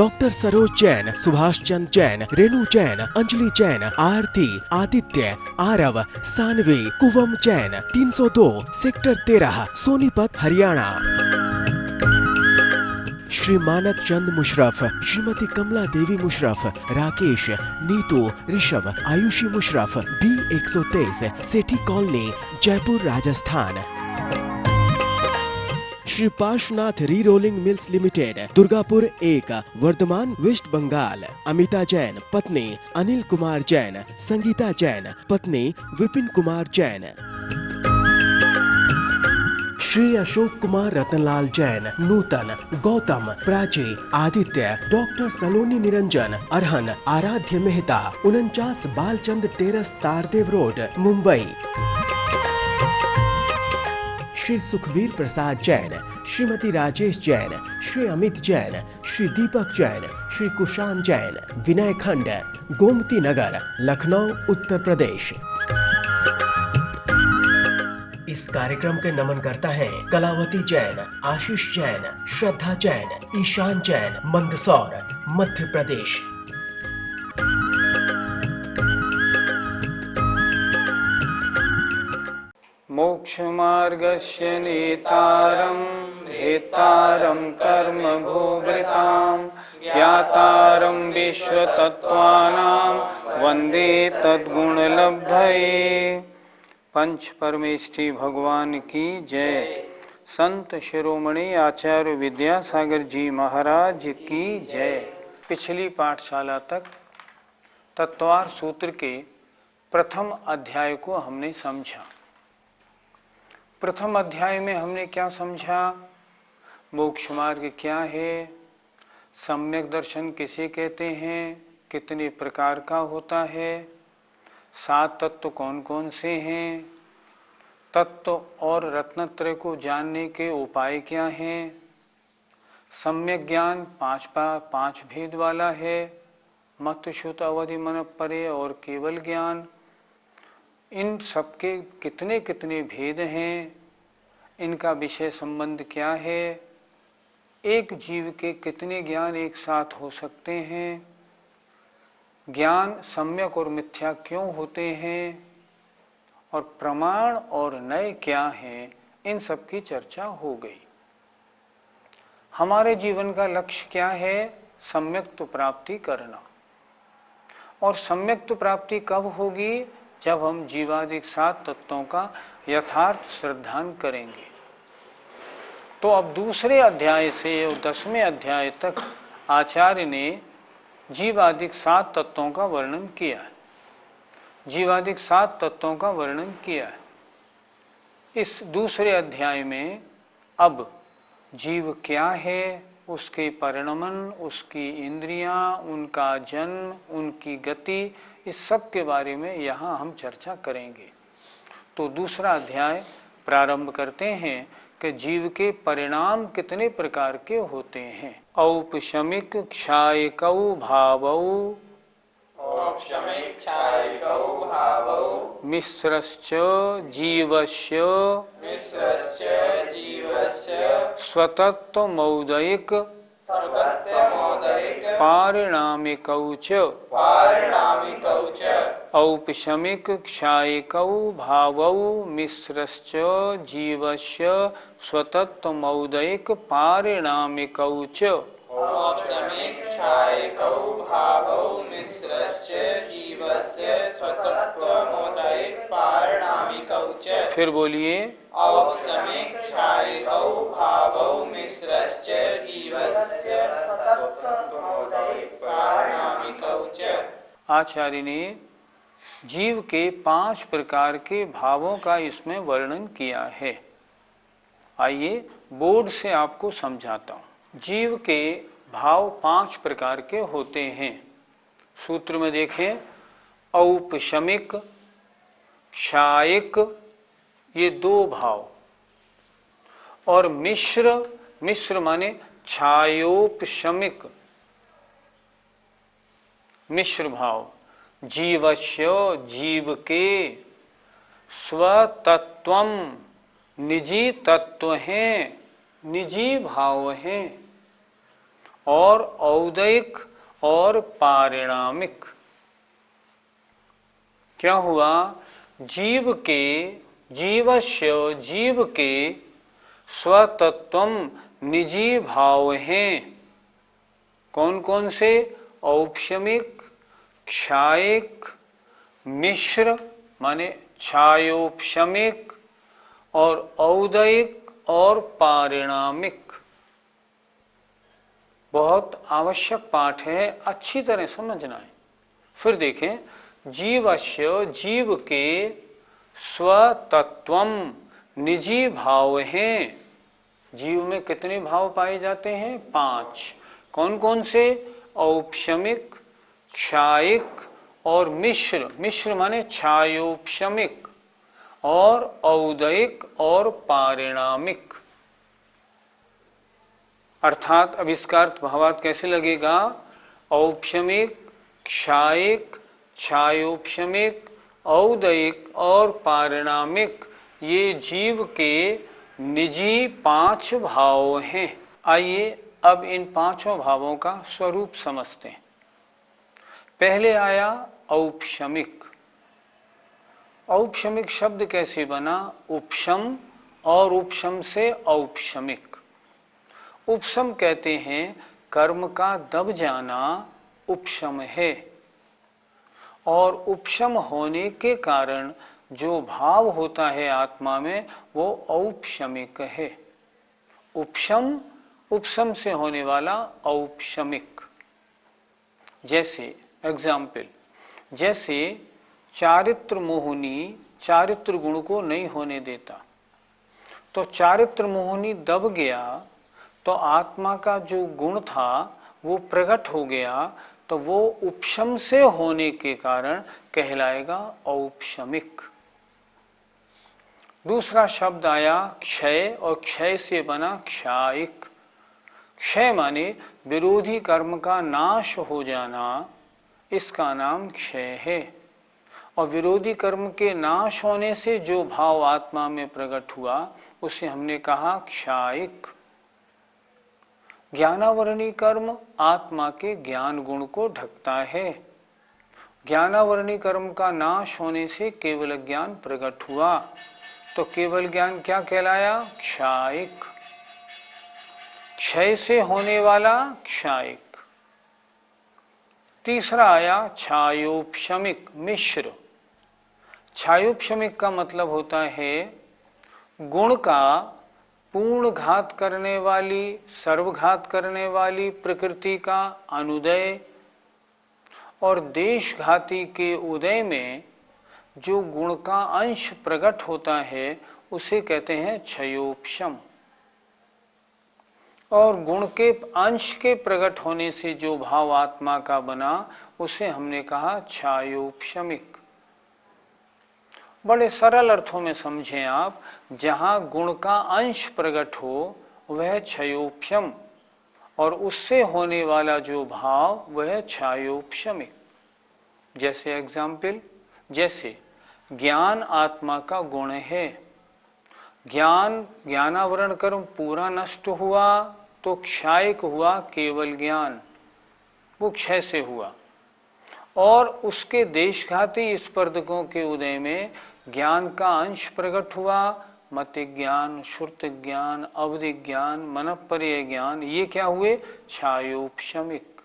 Doctor Saroj Jain, Subhash Chand Jain, Renu Jain, Anjali Jain, Aarti, Aditya, Aarav, Saanvi, Kuvam Jain, 302 sector 13 Sonipat Haryana. Shri Manak Chand Musharaf, Shrimati Kamla Devi Musharaf, Rakesh, Neetu, Rishabh, Ayushi Musharaf, B123 Sethi colony, Jaipur Rajasthan. Shri Parshvanath re-rolling mills limited, Durgapur 1, Vardhaman, West Bengal. Amita Jain, पत्नी अनिल कुमार जैन, संगीता जैन, पत्नी Vipin Kumar Jain. Shri Ashok Kumar Ratanlal Jain, Nutan, Gautam, Prachi, Aditya, doctor सलोनी निरंजन, अरहन, आराध्य Mehta, 49 Balchand terrace, Tardeo road, Mumbai. Shri Sukhvir प्रसाद जैन, श्रीमती राजेश जैन, श्री अमित जैन, श्री दीपक जैन, श्री कुशान जैन, विनय खंड, गोमती नगर, लखनऊ, उत्तर प्रदेश। इस कार्यक्रम के नमन करता है कलावती जैन, आशीष जैन, श्रद्धा जैन, ईशान जैन, मंदसौर, मध्य प्रदेश। मोक्ष मार्गस्य नेतारं हेतारं कर्म भोभृतां ज्ञातारं विश्वतत्त्वानां वन्दे तद्गुणलब्धये। पंच परमेष्ठी भगवान की जय। संत शिरोमणि आचार्य विद्यासागर जी महाराज की जय। पिछली पाठशाला तक तत्वार सूत्र के प्रथम अध्याय को हमने समझा। प्रथम अध्याय में हमने क्या समझा? मोक्ष मार्ग क्या है, सम्यक दर्शन किसे कहते हैं, कितने प्रकार का होता है, 7 तत्व कौन कौन से हैं, तत्व और रत्नत्रय को जानने के उपाय क्या हैं, सम्यक ज्ञान 5 भेद वाला है, मत श्रुत अवधि मन परे और केवल ज्ञान, इन सबके कितने कितने भेद हैं, इनका विषय संबंध क्या है, एक जीव के कितने ज्ञान एक साथ हो सकते हैं, ज्ञान सम्यक और मिथ्या क्यों होते हैं, और प्रमाण और नय क्या हैं, इन सब की चर्चा हो गई। हमारे जीवन का लक्ष्य क्या है? सम्यक्त्व प्राप्ति करना। और सम्यक्त्व प्राप्ति कब होगी? जब हम जीवादिक 7 तत्वों का यथार्थ श्रद्धान करेंगे। तो अब दूसरे अध्याय से 10वें अध्याय तक आचार्य ने जीवादिक 7 तत्वों का वर्णन किया है। जीवादिक 7 तत्वों का वर्णन किया है। इस दूसरे अध्याय में अब जीव क्या है, उसके परिणमन, उसकी इंद्रियां, उनका जन्म, उनकी गति, इस सब के बारे में यहाँ हम चर्चा करेंगे। तो दूसरा अध्याय प्रारंभ करते हैं कि जीव के परिणाम कितने प्रकार के होते हैं। औपशमिक क्षायकौ भावौ मिश्रश्च जीवस्य स्वतत्वमौदयिक पारिणामिकौ च औपशमिक क्षायकौ भावौ मिश्रश्च जीवस्य स्वतत्वमौदयिक पारिणामिकौ च। फिर बोलिए। औपशमिक क्षायकौ भावौ मिश्रश्च जीवस्य स्वतत्वमौदयिक पारिणामिकौ च। आचार्य ने जीव के 5 प्रकार के भावों का इसमें वर्णन किया है। आइए बोर्ड से आपको समझाता हूँ। जीव के भाव 5 प्रकार के होते हैं। सूत्र में देखें, औपशमिक, क्षायक, ये 2 भाव, और मिश्र, मिश्र माने छायोपशमिक, मिश्र भाव, जीवस्य, जीव के, स्वतत्वम, निजी तत्व हैं, निजी भाव हैं, और औदयिक और पारिणामिक। क्या हुआ? जीव के स्वतत्वम निजी भाव हैं। कौन कौन से? औपशमिक, क्षायिक, मिश्र माने क्षायोपशमिक, और औदयिक और पारिणामिक। बहुत आवश्यक पाठ है, अच्छी तरह समझना है। फिर देखें, जीवस्य जीव के स्वतत्वम निजी भाव हैं। जीव में कितने भाव पाए जाते हैं? 5। कौन कौन से? औपशमिक, क्षायिक और मिश्र। मिश्र माने क्षायोपशमिक, और औदयिक और पारिणामिक। अर्थात अब इसका अर्थ भावार्थ कैसे लगेगा? औपशमिक, क्षायिक, क्षायोपशमिक, औदयिक और पारिणामिक ये जीव के निजी 5 भाव हैं। आइए अब इन 5 भावों का स्वरूप समझते हैं। पहले आया औपशमिक। औपशमिक शब्द कैसे बना? उपशम और उपशम से औपशमिक। उपशम कहते हैं कर्म का दब जाना उपशम है, और उपशम होने के कारण जो भाव होता है आत्मा में वो औपशमिक है। उपशम, उपशम से होने वाला औपशमिक। जैसे एग्जाम्पल, जैसे चारित्र मोहिनी चारित्र गुण को नहीं होने देता, तो चारित्र मोहिनी दब गया तो आत्मा का जो गुण था वो प्रकट हो गया, तो वो उपशम से होने के कारण कहलाएगा औपशमिक। दूसरा शब्द आया क्षय, और क्षय से बना क्षायिक। क्षय माने विरोधी कर्म का नाश हो जाना, इसका नाम क्षय है। और विरोधी कर्म के नाश होने से जो भाव आत्मा में प्रकट हुआ उसे हमने कहा क्षायिक। ज्ञानावरणी कर्म आत्मा के ज्ञान गुण को ढकता है। ज्ञानावरणी कर्म का नाश होने से केवल ज्ञान प्रकट हुआ, तो केवल ज्ञान क्या कहलाया? क्षायिक। क्षय से होने वाला क्षायिक। तीसरा आया क्षायोपशमिक, मिश्र। क्षायोपशमिक का मतलब होता है गुण का पूर्ण घात करने वाली, सर्वघात करने वाली प्रकृति का अनुदय और देशघाती के उदय में जो गुण का अंश प्रकट होता है उसे कहते हैं क्षयोपशम। और गुण के अंश के प्रकट होने से जो भाव आत्मा का बना उसे हमने कहा क्षायोपशमिक। बड़े सरल अर्थों में समझें आप, जहां गुण का अंश प्रकट हो वह क्षयोपशम, और उससे होने वाला जो भाव वह क्षायोपशमिक। जैसे एग्जाम्पल, जैसे ज्ञान आत्मा का गुण है। ज्ञानावरण कर्म पूरा नष्ट हुआ तो क्षायिक हुआ केवल ज्ञान, वो क्षय से हुआ। और उसके देशघाती स्पर्धकों के उदय में ज्ञान का अंश प्रकट हुआ, मत ज्ञान, श्रुत ज्ञान, अवधि ज्ञान, मनःपर्यय ज्ञान, ये क्या हुए? क्षायोपशमिक।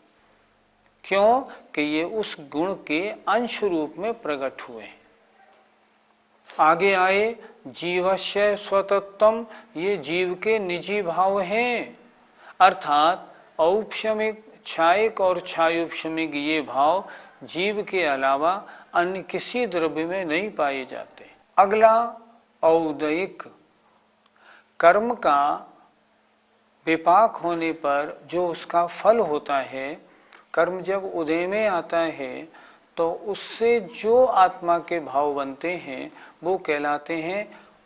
क्यों? कि ये उस गुण के अंश रूप में प्रकट हुए। आगे आए जीवस्य स्वतत्वम, ये जीव के निजी भाव हैं। अर्थात औपशमिक, क्षायिक और क्षायोपशमिक ये भाव जीव के अलावा अन्य किसी द्रव्य में नहीं पाए जाते। अगला औदयिक। कर्म का विपाक होने पर जो उसका फल होता है, कर्म जब उदय में आता है तो उससे जो आत्मा के भाव बनते हैं वो कहलाते हैं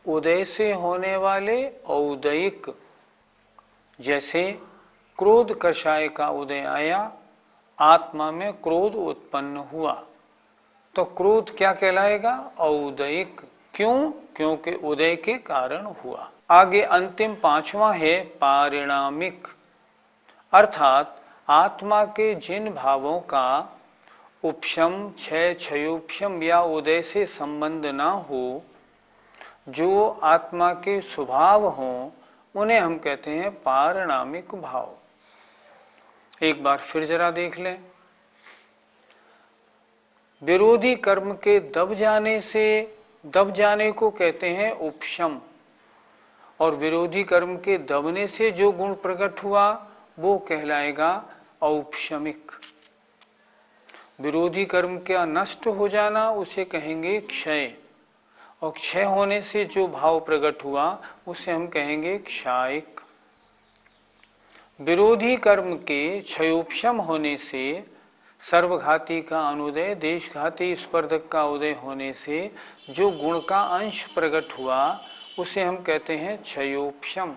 उदय से होने वाले औदयिक। जैसे क्रोध कषाय का उदय आया, आत्मा में क्रोध उत्पन्न हुआ, तो क्रोध क्या कहलाएगा? औदयिक। क्यों? क्योंकि उदय के कारण हुआ। आगे अंतिम 5वां है पारिणामिक। अर्थात आत्मा के जिन भावों का उपशम, क्षय, क्षयोपशम या उदय से संबंध ना हो, जो आत्मा के स्वभाव हों, उन्हें हम कहते हैं पारिणामिक भाव। एक बार फिर जरा देख लें। विरोधी कर्म के दब जाने को कहते हैं उपशम, और विरोधी कर्म के दबने से जो गुण प्रकट हुआ वो कहलाएगा औपशमिक। विरोधी कर्म का नष्ट हो जाना उसे कहेंगे क्षय, और क्षय होने से जो भाव प्रकट हुआ उसे हम कहेंगे क्षायिक। विरोधी कर्म के क्षयोपशम होने से सर्वघाती का अनुदय, देशघाती स्पर्धक का उदय होने से जो गुण का अंश प्रकट हुआ उसे हम कहते हैं क्षयोपशम,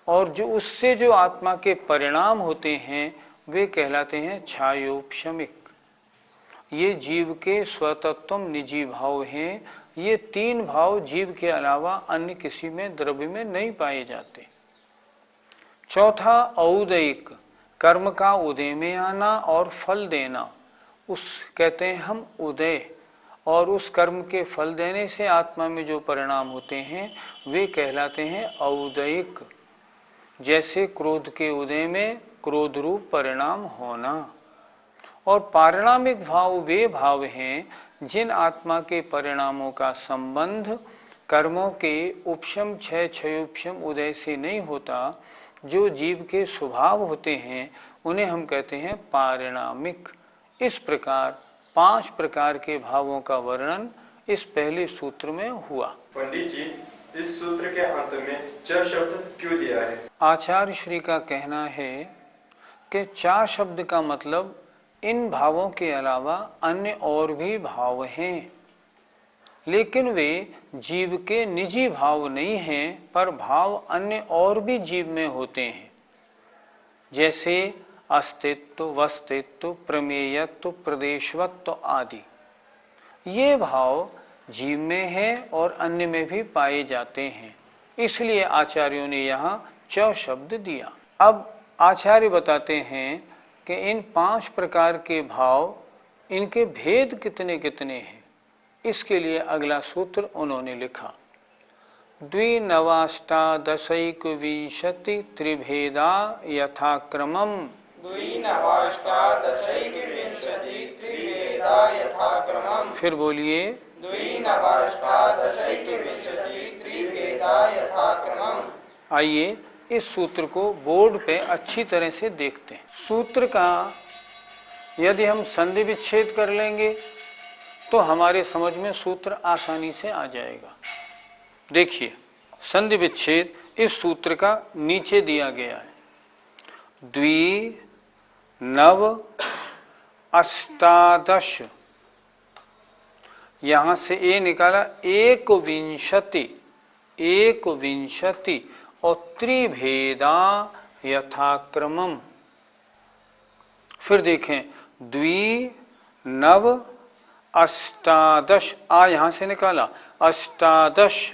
और जो उससे जो आत्मा के परिणाम होते हैं वे कहलाते हैं क्षयोपशमिक। ये जीव के स्वतत्व निजी भाव हैं। ये तीन भाव जीव के अलावा अन्य किसी में द्रव्य में नहीं पाए जाते। चौथा औदयिक, कर्म का उदय में आना और फल देना, उस कहते हैं हम उदय, और उस कर्म के फल देने से आत्मा में जो परिणाम होते हैं वे कहलाते हैं औदयिक। जैसे क्रोध के उदय में क्रोध रूप परिणाम होना। और पारिणामिक भाव वे भाव हैं जिन आत्मा के परिणामों का संबंध कर्मों के उपशम, क्षय, क्षयोपशम, उदय से नहीं होता, जो जीव के स्वभाव होते हैं उन्हें हम कहते हैं पारिणामिक। इस प्रकार 5 प्रकार के भावों का वर्णन इस पहले सूत्र में हुआ। पंडित जी, इस सूत्र के अंत में च शब्द क्यों दिया है? आचार्य श्री का कहना है कि चा शब्द का मतलब इन भावों के अलावा अन्य और भी भाव हैं, लेकिन वे जीव के निजी भाव नहीं हैं, पर भाव अन्य और भी जीव में होते हैं। जैसे अस्तित्व, वस्तित्व, प्रमेयत्व, प्रदेशवत्व आदि। ये भाव जीव में हैं और अन्य में भी पाए जाते हैं, इसलिए आचार्यों ने यहाँ च शब्द दिया। अब आचार्य बताते हैं कि इन 5 प्रकार के भाव, इनके भेद कितने कितने हैं। इसके लिए अगला सूत्र उन्होंने लिखा, द्विनवाष्टादशैकविंशति त्रिभेदा यथाक्रमम्। द्विनवाष्टादशैकविंशति त्रिभेदा यथाक्रमम्। फिर बोलिए, द्विनवाष्टादशैकविंशति त्रिभेदा यथाक्रमम्। आइए इस सूत्र को बोर्ड पे अच्छी तरह से देखते हैं। सूत्र का यदि हम संधि विच्छेद कर लेंगे तो हमारे समझ में सूत्र आसानी से आ जाएगा। देखिए, संधि विच्छेद इस सूत्र का नीचे दिया गया है। द्वि नव अष्टादश, यहां से ए निकाला, एक विंशति और त्रिभेदा यथाक्रमम्। फिर देखें, द्वि नव अष्टादश, आ यहां से निकाला, अष्टादश,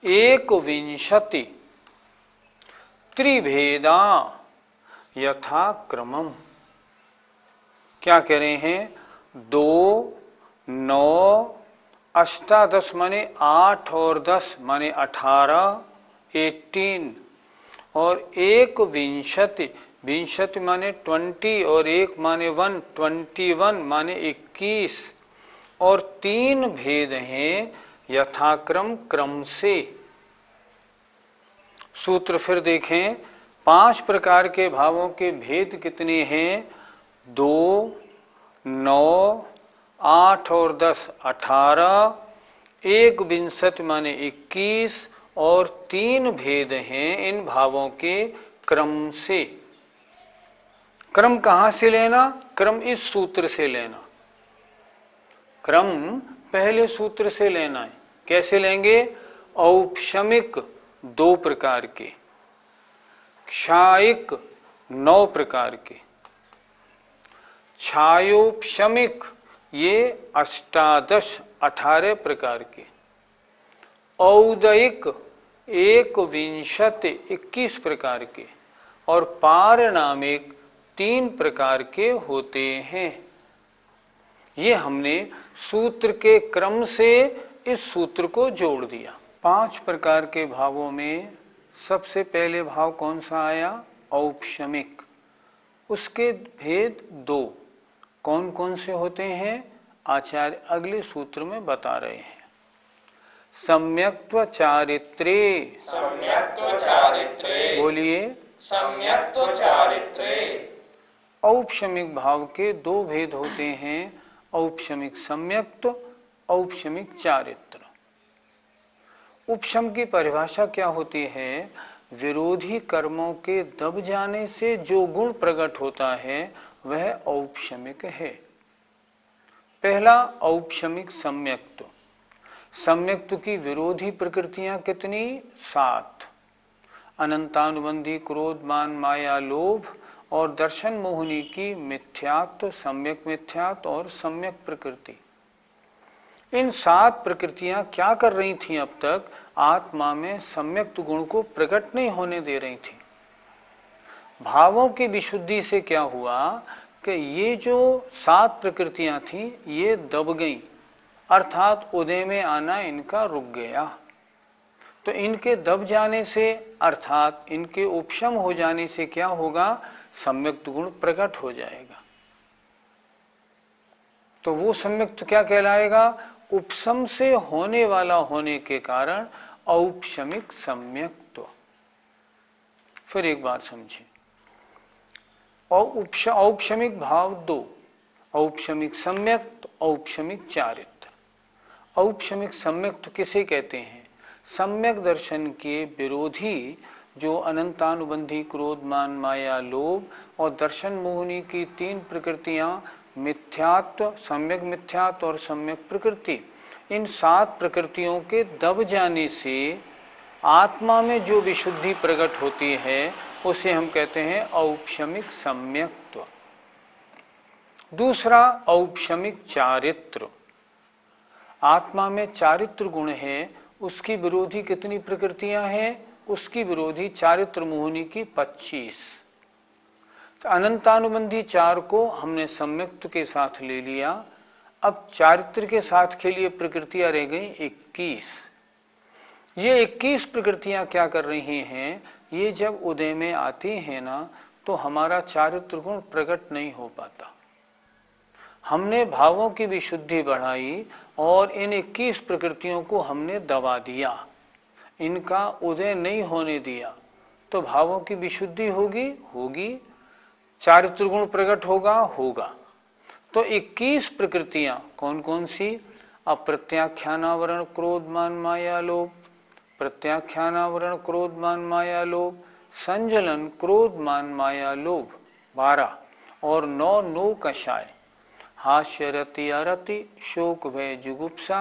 एक विंशति, त्रिभेदा यथाक्रमम्। क्या कह रहे हैं? 2, 9, अष्टादश माने 8 और 10 माने 18, 18, और एक विंशति, विंशति माने 20 और 1 माने 1, 21 माने 21, और 3 भेद हैं यथाक्रम, क्रम से। सूत्र फिर देखें, 5 प्रकार के भावों के भेद कितने हैं? 2, 9, 8 और 10 18, एक विंशति माने 21, और 3 भेद हैं इन भावों के क्रम से। क्रम कहाँ से लेना? क्रम इस सूत्र से लेना। क्रम पहले सूत्र से लेना है। कैसे लेंगे? औपशमिक 2 प्रकार के, क्षायिक 9 प्रकार के, क्षयोपशमिक ये 18 18 प्रकार के, औदयिक 1 विंशति 21 प्रकार के, और पारनामिक 3 प्रकार के होते हैं। ये हमने सूत्र के क्रम से इस सूत्र को जोड़ दिया। 5 प्रकार के भावों में सबसे पहले भाव कौन सा आया? औपशमिक। उसके भेद 2 कौन कौन से होते हैं? आचार्य अगले सूत्र में बता रहे हैं। सम्यक्त्व चारित्रे, सम्यक्त्व चारित्रे, बोलिए सम्यक्त्व चारित्रे। औपशमिक भाव के 2 भेद होते हैं, औपशमिक सम्यक्त्व, औपशमिक चारित्र। उपशम की परिभाषा क्या होती है? विरोधी कर्मों के दब जाने से जो गुण प्रकट होता है वह औपशमिक है। पहला औपशमिक सम्यक्त्व। सम्यक्त्व की विरोधी प्रकृतियां कितनी? 7। अनंतानुबंधी, क्रोध, मान, माया, लोभ और दर्शन मोहिनी की मिथ्यात्व, सम्यक मिथ्यात्व और सम्यक प्रकृति। इन 7 प्रकृतियां क्या कर रही थीं? अब तक आत्मा में सम्यक्त गुण को प्रकट नहीं होने दे रही थी। भावों की विशुद्धि से क्या हुआ कि ये जो 7 प्रकृतियां थीं ये दब गईं, अर्थात उदय में आना इनका रुक गया। तो इनके दब जाने से अर्थात इनके उपशम हो जाने से क्या होगा? सम्यक्त गुण प्रकट हो जाएगा। तो वो सम्यक्त क्या कहलाएगा? उपशम से होने वाला होने के कारण औपशमिक सम्यक्त्व। फिर एक बात समझिए, औपशमिक भाव 2, औपशमिक सम्यक्त, औपशमिक चारित्र। औपशमिक सम्यक्त किसे कहते हैं? सम्यक दर्शन के विरोधी जो अनंतानुबंधी, क्रोध, मान, माया, लोभ और दर्शन मोहिनी की 3 प्रकृतियां मिथ्यात्व, सम्यक मिथ्यात्व और सम्यक प्रकृति, इन 7 प्रकृतियों के दब जाने से आत्मा में जो विशुद्धि प्रकट होती है उसे हम कहते हैं औपशमिक सम्यक्त्व। दूसरा औपशमिक चारित्र। आत्मा में चारित्र गुण है, उसकी विरोधी कितनी प्रकृतियां हैं? उसकी विरोधी चारित्र मोहिनी की 25। अनंतानुबंधी 4 को हमने सम्यक्त के साथ ले लिया। अब चारित्र के साथ के लिए प्रकृतियां रह गई 21। ये 21 प्रकृतियां क्या कर रही हैं? ये जब उदय में आती हैं ना तो हमारा चारित्र गुण प्रकट नहीं हो पाता। हमने भावों की विशुद्धि बढ़ाई और इन 21 प्रकृतियों को हमने दबा दिया, इनका उदय नहीं होने दिया, तो भावों की विशुद्धि होगी? होगी। चारित्र गुण प्रकट होगा? होगा। तो 21 प्रकृतियां कौन कौन सी? अप्रत्याख्यानावरण, क्रोध, मान, माया, लोभ, प्रत्याख्यानावरण, क्रोध, मान, माया, लोभ, संजलन, क्रोध, मान, माया, लोभ 12 और 9 नो कषाय, हास्य, रति, अरति, शोक, भय, जुगुप्सा,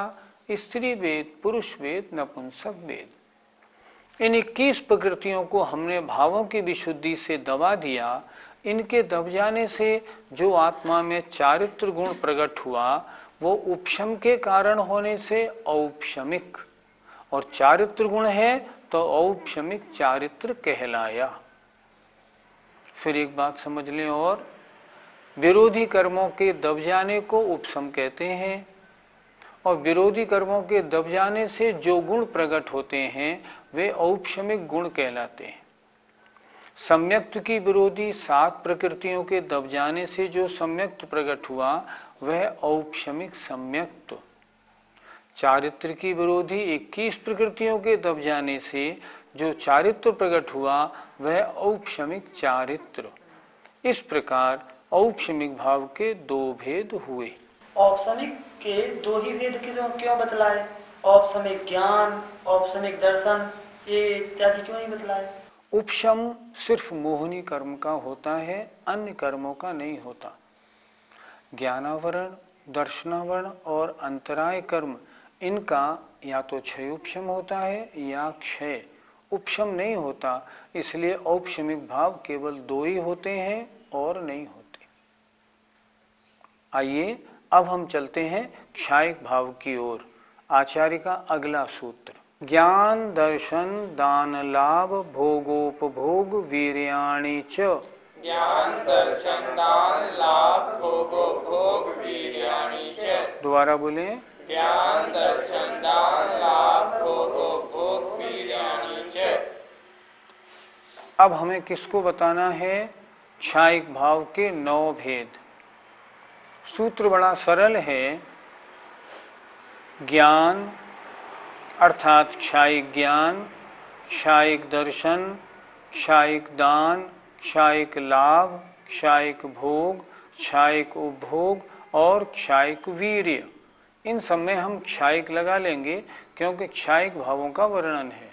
स्त्री वेद, पुरुष वेद, नपुंसक वेद। इन 21 प्रकृतियों को हमने भावों की विशुद्धि से दबा दिया। इनके दब जाने से जो आत्मा में चारित्र गुण प्रकट हुआ वो उपशम के कारण होने से औपशमिक, और चारित्र गुण है तो औपशमिक चारित्र कहलाया। फिर एक बात समझ लें, और विरोधी कर्मों के दब जाने को उपशम कहते हैं, और विरोधी कर्मों के दब जाने से जो गुण प्रकट होते हैं वे औपशमिक गुण कहलाते हैं। सम्यक्त की विरोधी 7 प्रकृतियों के दब जाने से जो सम्यक्त प्रकट हुआ वह औपशमिक सम्यक्त। चारित्र की विरोधी 21 प्रकृतियों के दब जाने से जो चारित्र प्रकट हुआ वह औपशमिक चारित्र। इस प्रकार औपशमिक भाव के 2 भेद हुए। औपशमिक के 2 ही भेद क्यों बतलाए? औपशमिक ज्ञान, औपशमिक दर्शन, ये इत्यादि क्यों नहीं बतलाए? उपशम सिर्फ मोहिनी कर्म का होता है, अन्य कर्मों का नहीं होता। ज्ञानावरण, दर्शनावरण और अंतराय कर्म, इनका या तो क्षय उपशम होता है या क्षय उपशम नहीं होता। इसलिए औपशमिक भाव केवल 2 ही होते हैं और नहीं होते। आइए अब हम चलते हैं क्षायिक भाव की ओर। आचार्य का अगला सूत्र। ज्ञान दर्शन दान लाभ भोगोपभोग वीर्याणि च। ज्ञान दर्शन दान लाभ भोगोपभोग वीर्याणि च। दोबारा बोले। ज्ञान दर्शन दान लाभ भोगोपभोग वीर्याणि च। अब हमें किसको बताना है? क्षायिक भाव के 9 भेद। सूत्र बड़ा सरल है। ज्ञान अर्थात क्षायिक ज्ञान, क्षायिक दर्शन, क्षायिक दान, क्षायिक लाभ, क्षायिक भोग, क्षायिक उपभोग और क्षायिक वीर्य। इन सब में हम क्षायिक लगा लेंगे क्योंकि क्षायिक भावों का वर्णन है।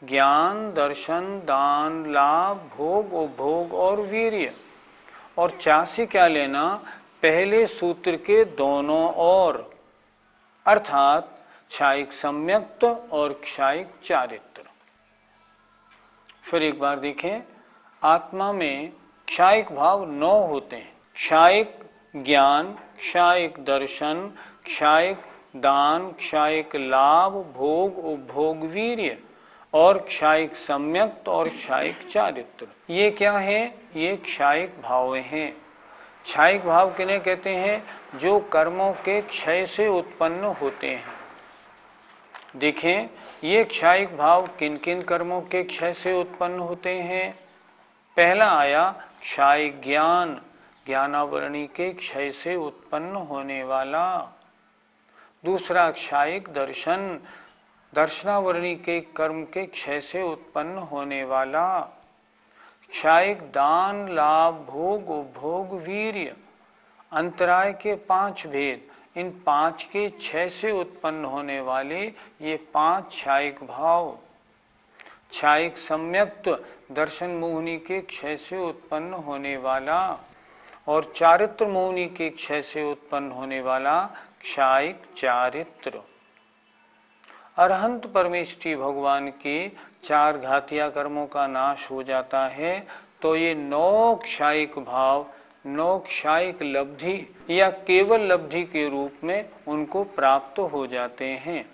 ज्ञान दर्शन दान लाभ भोग उपभोग और वीर्य। और चा से क्या लेना? पहले सूत्र के दोनों ओर, अर्थात क्षायिक सम्यक्त और क्षायिक चारित्र। फिर एक बार देखें, आत्मा में क्षायिक भाव 9 होते हैं। क्षायिक ज्ञान, क्षायिक दर्शन, क्षायिक दान, क्षायिक लाभ भोग उपभोग वीर्य और क्षायिक सम्यक्त और क्षायिक चारित्र। ये क्या है? ये क्षायिक भाव हैं। क्षायिक भाव किन्हें कहते हैं? जो कर्मों के क्षय से उत्पन्न होते हैं। देखें, ये क्षायिक भाव किन किन कर्मों के क्षय से उत्पन्न होते हैं? पहला आया क्षायिक ज्ञान, ज्ञानावरणी के क्षय से उत्पन्न होने वाला। दूसरा क्षायिक दर्शन, दर्शनावरणी के कर्म के क्षय से उत्पन्न होने वाला। क्षायिक दान लाभ भोग उपभोग वीर्य, अंतराय के 5 भेद। इन 5 के 6 से उत्पन्न होने वाले ये 5 क्षायिक भाव। क्षायिक सम्यक्त, दर्शन मोहिनी के क्षय से उत्पन्न होने वाला और चारित्र मोहिनी के क्षय से उत्पन्न होने वाला क्षायिक चारित्र। अरहंत परमेष्ठी भगवान के 4 घातिया कर्मों का नाश हो जाता है तो ये 9 क्षायिक भाव 9 क्षायिक लब्धि या केवल लब्धि के रूप में उनको प्राप्त हो जाते हैं।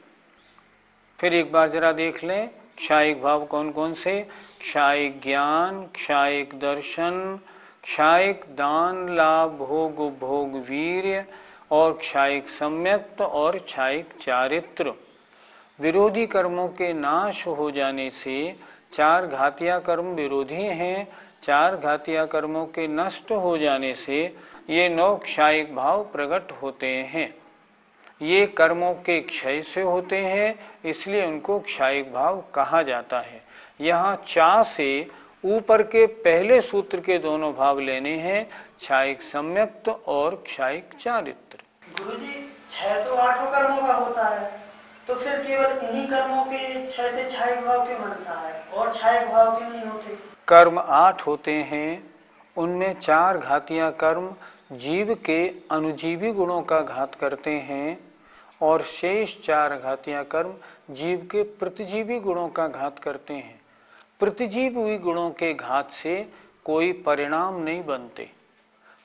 फिर एक बार जरा देख लें, क्षायिक भाव कौन कौन से? क्षायिक ज्ञान, क्षायिक दर्शन, क्षायिक दान लाभ भोग उपभोग वीर्य और क्षायिक सम्यक्त और क्षायिक चारित्र। विरोधी कर्मों के नाश हो जाने से 4 घातिया कर्म विरोधी हैं। 4 घातिया कर्मों के नष्ट हो जाने से ये 9 क्षायिक भाव प्रकट होते हैं। ये कर्मों के क्षय से होते हैं, इसलिए उनको क्षायिक भाव कहा जाता है। यहाँ चा से ऊपर के पहले सूत्र के दोनों भाव लेने हैं, क्षायिक सम्यक्त और क्षायिक चारित्र। गुरुजी 6 तो 8 कर्मों का होता है, तो फिर केवल इन्हीं कर्मों के 6 से क्षायिक भाव क्यों बनता है और क्षायिक भाव क्यों नहीं होते? कर्म 8 होते हैं, उनमें 4 घातिया कर्म जीव के अनुजीवी गुणों का घात करते हैं और शेष 4 घातिया कर्म जीव के प्रतिजीवी गुणों का घात करते हैं। प्रतिजीवी गुणों के घात से कोई परिणाम नहीं बनते,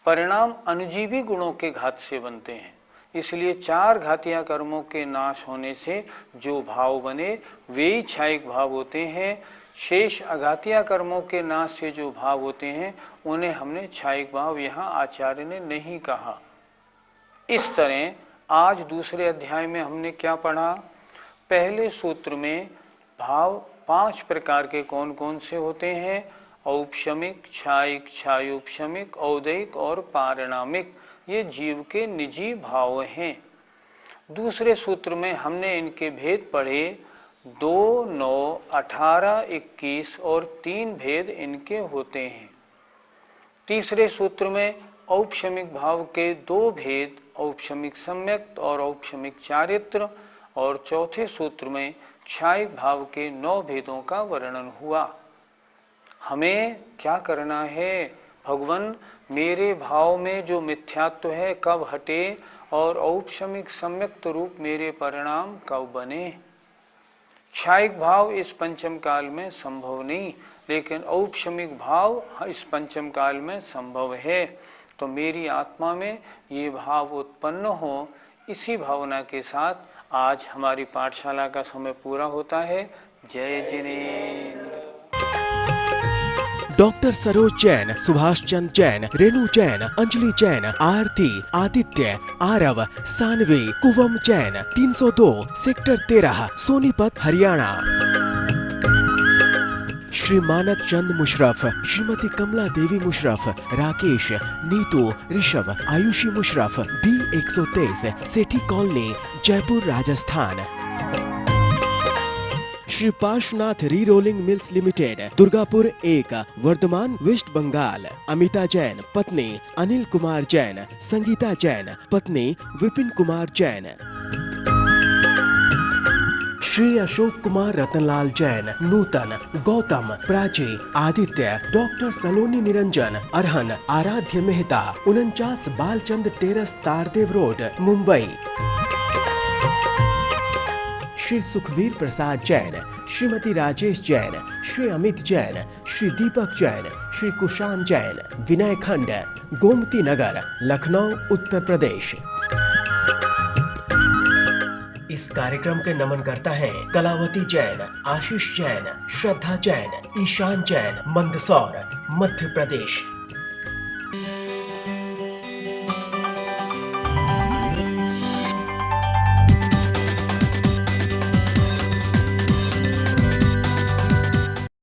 परिणाम अनुजीवी गुणों के घात से बनते हैं। इसलिए 4 घातिया कर्मों के नाश होने से जो भाव बने वे ही क्षायिक भाव होते हैं। शेष अघातिया कर्मों के नाश से जो भाव होते हैं उन्हें हमने क्षायिक भाव यहाँ आचार्य ने नहीं कहा। इस तरह आज दूसरे अध्याय में हमने क्या पढ़ा? पहले सूत्र में भाव 5 प्रकार के कौन कौन से होते हैं? औपशमिक, क्षायिक, क्षायोपशमिक, औदैक और पारिणामिक। ये जीव के निजी भाव हैं। दूसरे सूत्र में हमने इनके भेद पढ़े, 2, 9, 18, 21 और 3 भेद इनके होते हैं। तीसरे सूत्र में औपशमिक भाव के 2 भेद, औपशमिक सम्यक्त और औपशमिक चारित्र, और चौथे सूत्र में क्षायिक भाव के 9 भेदों का वर्णन हुआ। हमें क्या करना है? भगवान मेरे भाव में जो मिथ्यात्व है कब हटे और औपशमिक सम्यक्त रूप मेरे परिणाम कब बने? क्षायिक भाव इस पंचम काल में संभव नहीं, लेकिन औपशमिक भाव इस पंचम काल में संभव है। तो मेरी आत्मा में ये भाव उत्पन्न हो, इसी भावना के साथ आज हमारी पाठशाला का समय पूरा होता है। Jai Jinendra. Doctor Saroj Jain, Subhash Chand Jain, Renu Jain, Anjali Jain, Aarti, Aditya, Aarav, Saanvi, Kuvam Jain, 302 sector 13 Sonipat Haryana. Shri Manak Chand Musharaf, Shrimati Kamla Devi Musharaf, Rakesh, Neetu, Rishabh, Ayushi Musharaf, B123 Sethi colony, Jaipur Rajasthan. Shri Parshvanath re-rolling mills limited, Durgapur 1, Vardhaman, West Bengal. Amita Jain, पत्नी अनिल कुमार जैन, संगीता जैन, पत्नी विपिन कुमार जैन। श्री अशोक कुमार रतनलाल जैन, नूतन, गौतम, प्राची, आदित्य, डॉक्टर सलोनी निरंजन, अरहन, आराध्य मेहता, 49 बालचंद टेरस, तारदेव रोड, मुंबई। श्री सुखवीर प्रसाद जैन, श्रीमती राजेश जैन, श्री अमित जैन, श्री दीपक जैन, श्री कुशान जैन, विनय खंड, गोमती नगर, लखनऊ, उत्तर प्रदेश। इस कार्यक्रम के नमन करता है कलावती जैन, आशीष जैन, श्रद्धा जैन, ईशान जैन, मंदसौर, मध्य प्रदेश।